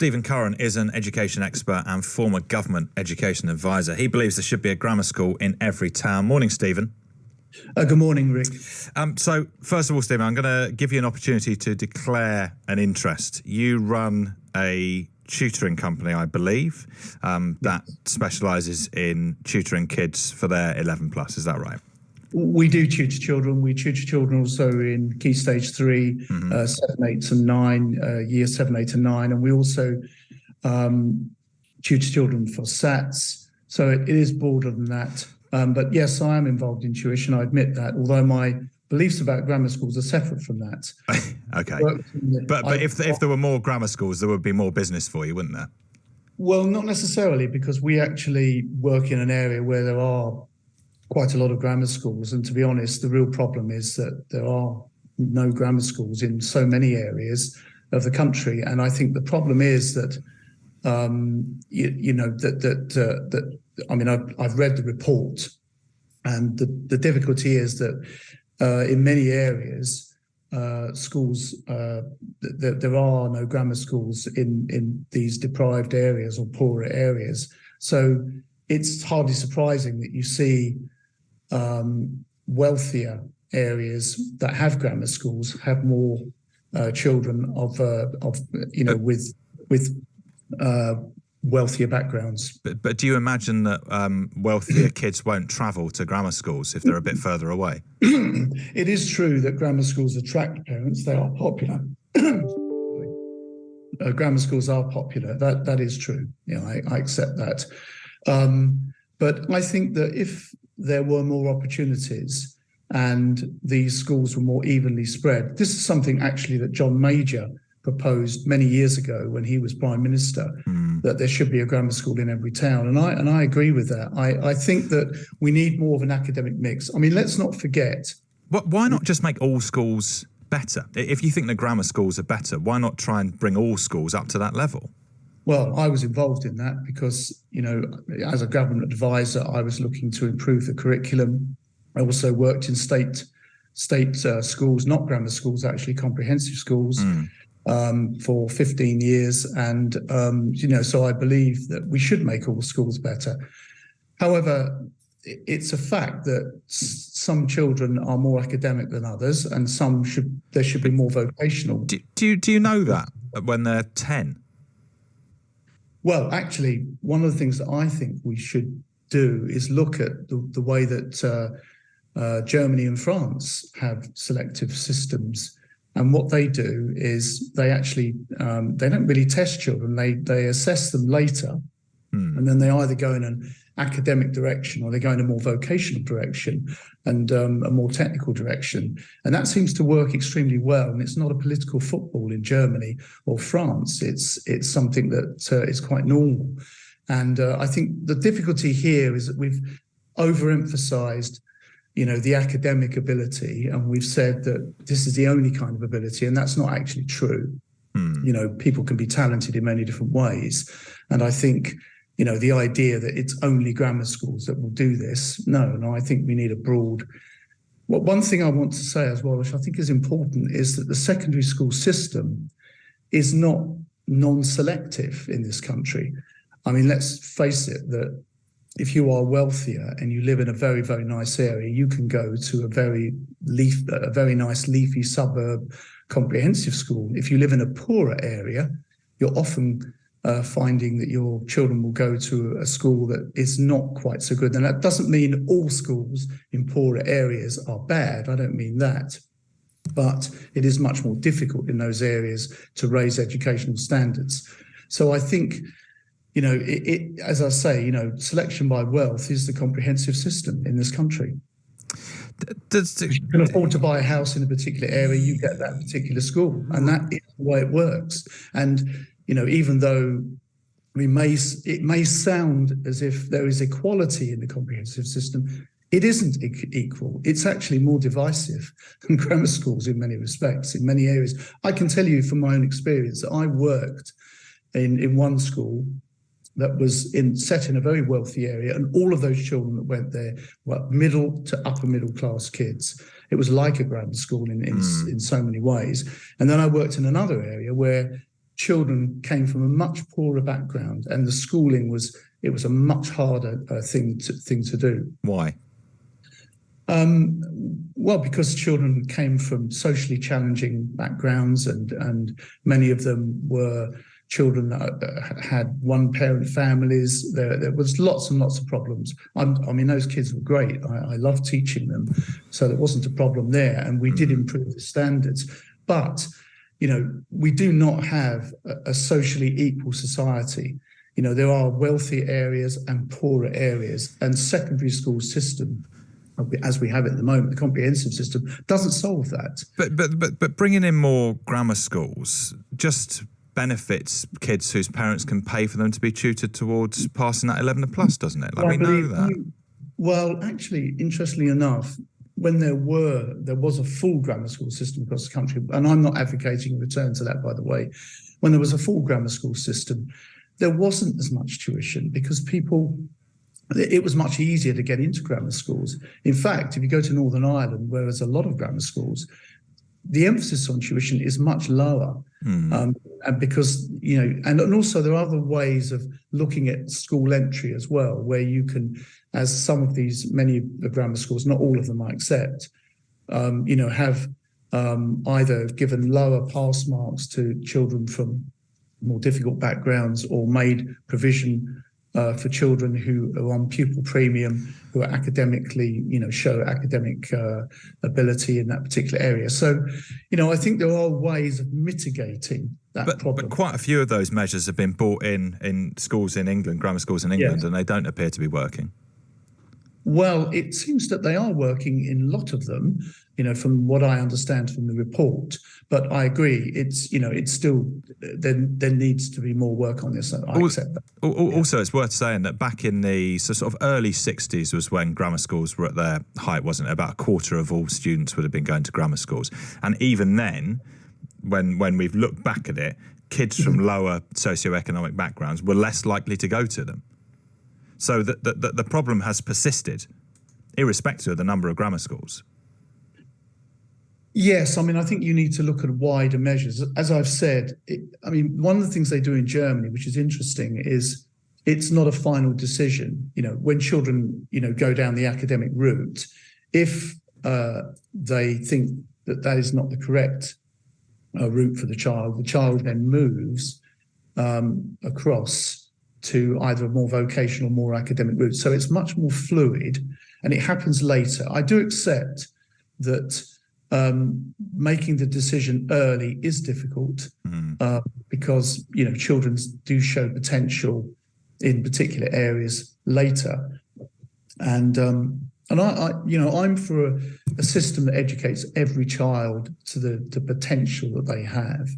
Stephen Curran is an education expert and former government education advisor. He believes there should be a grammar school in every town. Morning, Stephen. Good morning, Rick. So first of all, Stephen, I'm going to give you an opportunity to declare an interest. You run a tutoring company, I believe, that specialises in tutoring kids for their 11 plus. Is that right? We do tutor children. We tutor children also in Key Stage 3, 7, 8 and 9, Year 7, 8 and 9. And we also tutor children for SATs. So it is broader than that. But yes, I am involved in tuition. I admit that, although my beliefs about grammar schools are separate from that. Okay. But if there were more grammar schools, there would be more business for you, wouldn't there? Well, not necessarily, because we actually work in an area where there are quite a lot of grammar schools. And to be honest, the real problem is that there are no grammar schools in so many areas of the country. And I think the problem is that, I've read the report, and the difficulty is that in many areas, schools, there are no grammar schools in these deprived areas or poorer areas. So it's hardly surprising that you see wealthier areas that have grammar schools have more children with wealthier backgrounds. But do you imagine that wealthier kids won't travel to grammar schools if they're a bit further away? It is true that grammar schools attract parents. They are popular. Grammar schools are popular. That is true. I accept that. But I think that if there were more opportunities and these schools were more evenly spread, this is something actually that John Major proposed many years ago when he was Prime Minister, that there should be a grammar school in every town. And I agree with that. I think that we need more of an academic mix. I mean, let's not forget. Why not just make all schools better? If you think the grammar schools are better, why not try and bring all schools up to that level? Well, I was involved in that because, as a government advisor, I was looking to improve the curriculum. I also worked in state schools, not grammar schools, actually comprehensive schools, for 15 years. And, so I believe that we should make all schools better. However, it's a fact that some children are more academic than others, and there should be more vocational. Do you know that when they're 10? Well, actually, one of the things that I think we should do is look at the way that Germany and France have selective systems. And what they do is they actually, they don't really test children. They assess them later, and then they either go in an academic direction or they go in a more vocational direction and a more technical direction. And that seems to work extremely well. And it's not a political football in Germany or France. It's something that is quite normal. And I think the difficulty here is that we've overemphasized the academic ability, and we've said that this is the only kind of ability, and that's not actually true. People can be talented in many different ways. And I think, the idea that it's only grammar schools that will do this, no, I think we need a broad. Well, one thing I want to say as well, which I think is important, is that the secondary school system is not non-selective in this country. I mean, let's face it, that if you are wealthier and you live in a very, very nice area, you can go to a very nice leafy suburb comprehensive school. If you live in a poorer area, you're often finding that your children will go to a school that is not quite so good. And that doesn't mean all schools in poorer areas are bad. I don't mean that. But it is much more difficult in those areas to raise educational standards. So I think, as I say, selection by wealth is the comprehensive system in this country. If you can afford to buy a house in a particular area, you get that particular school, and that is the way it works. And even though it may sound as if there is equality in the comprehensive system, it isn't equal. It's actually more divisive than grammar schools in many respects, in many areas. I can tell you from my own experience that I worked in one school that was set in a very wealthy area, and all of those children that went there were middle to upper middle class kids. It was like a grammar school in so many ways. And then I worked in another area where children came from a much poorer background, and the schooling was a much harder thing to do. Why? Well, because children came from socially challenging backgrounds, and many of them were children that had one-parent families. There was lots and lots of problems. I mean, those kids were great. I loved teaching them, so there wasn't a problem there, and we did improve the standards. But, we do not have a socially equal society. There are wealthy areas and poorer areas, and secondary school system, as we have it at the moment, the comprehensive system, doesn't solve that. But bringing in more grammar schools just benefits kids whose parents can pay for them to be tutored towards passing that 11 plus, doesn't it? We know that. Well, actually, interestingly enough, when there was a full grammar school system across the country, and I'm not advocating a return to that, by the way, when there was a full grammar school system, there wasn't as much tuition because it was much easier to get into grammar schools. In fact, if you go to Northern Ireland, where there's a lot of grammar schools, the emphasis on tuition is much lower. And because, and also there are other ways of looking at school entry as well, where you can, as many of the grammar schools, not all of them I accept, have either given lower pass marks to children from more difficult backgrounds, or made provision for children who are on pupil premium, who are academically, show academic ability in that particular area. So, I think there are ways of mitigating that problem. But quite a few of those measures have been brought in schools in England, grammar schools in England, and they don't appear to be working. Well, it seems that they are working in a lot of them, from what I understand from the report. But I agree, it's still, there needs to be more work on this. I accept that. Also, it's worth saying that back in the sort of early 60s was when grammar schools were at their height, wasn't it? About a quarter of all students would have been going to grammar schools. And even then, when we've looked back at it, kids from lower socioeconomic backgrounds were less likely to go to them. So the problem has persisted, irrespective of the number of grammar schools. Yes, I think you need to look at wider measures. As I've said, one of the things they do in Germany, which is interesting, is it's not a final decision. When children, go down the academic route, if they think that is not the correct route for the child then moves across to either a more vocational, more academic route. So it's much more fluid, and it happens later. I do accept that making the decision early is difficult because children do show potential in particular areas later, and I'm for a system that educates every child to the potential that they have.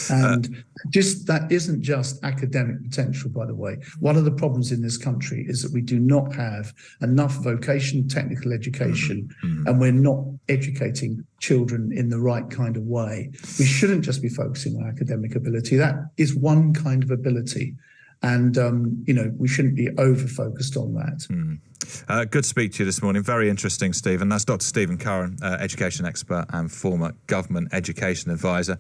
And that isn't just academic potential, by the way. One of the problems in this country is that we do not have enough vocational technical education, and we're not educating children in the right kind of way. We shouldn't just be focusing on academic ability. That is one kind of ability. And, we shouldn't be over-focused on that. Good to speak to you this morning. Very interesting, Stephen. That's Dr. Stephen Curran, education expert and former government education advisor.